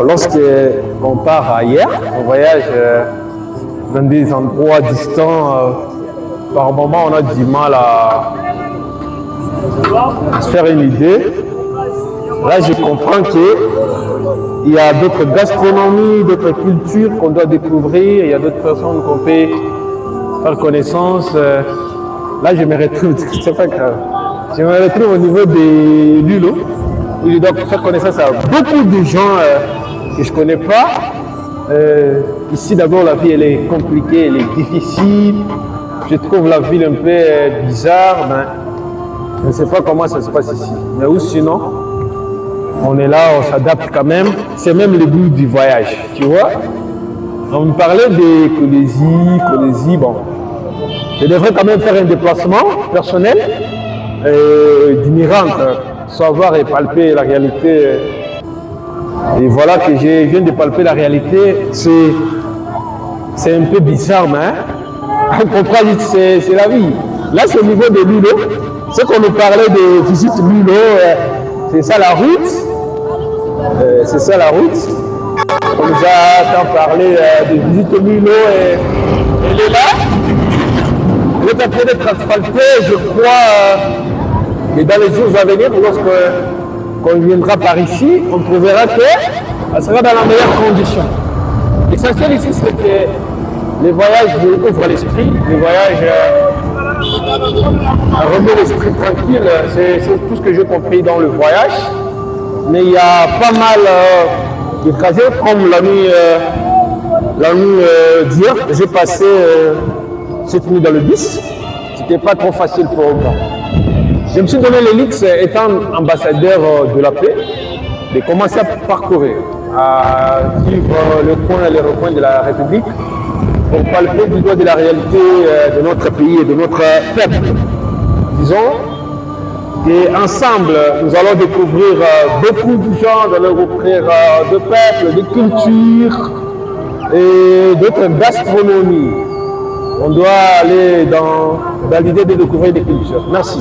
Lorsqu'on part ailleurs, on voyage dans des endroits distants, par moment on a du mal à se faire une idée. Là, je comprends qu'il y a d'autres gastronomies, d'autres cultures qu'on doit découvrir, il y a d'autres personnes qu'on peut faire connaissance. Là, je me retrouve, c'est pas grave. Je me retrouve au niveau des Lulo, où je dois faire connaissance à beaucoup de gens que je ne connais pas. Ici, d'abord, la vie, elle est compliquée, elle est difficile. Je trouve la ville un peu bizarre. Mais je ne sais pas comment ça se passe ici. Mais ou sinon, on est là, on s'adapte quand même. C'est même le but du voyage, tu vois. On me parlait de Kolesi, bon. Je devrais quand même faire un déplacement personnel d'immigrante, savoir et palper la réalité. Et voilà que je viens de palper la réalité. C'est un peu bizarre, mais on comprend que c'est la vie. Là, c'est au niveau de Lulo. Ce qu'on nous parlait de visite Lulo, c'est ça la route. C'est ça la route. On nous a tant parlé de visite Lulo et elle est là. Elle est en train d'être asphaltée, je crois, et dans les jours à venir, lorsqu'on viendra par ici, on trouvera qu'elle sera dans la meilleure condition. L'essentiel ici, c'est que les voyages ouvrent l'esprit, les voyages remettent l'esprit tranquille, c'est tout ce que j'ai compris dans le voyage. Mais il y a pas mal de trajets, comme l'a mis dire, j'ai passé cette nuit dans le bus, c'était pas trop facile pour moi. Je me suis donné l'élite, étant ambassadeur de la paix, de commencer à parcourir, à vivre le coin et les recoins de la République pour palper du doigt de la réalité de notre pays et de notre peuple. Disons qu'ensemble, nous allons découvrir beaucoup de gens, nous allons découvrir de peuples, de cultures et d'autres gastronomies. On doit aller dans l'idée de découvrir des cultures. Merci.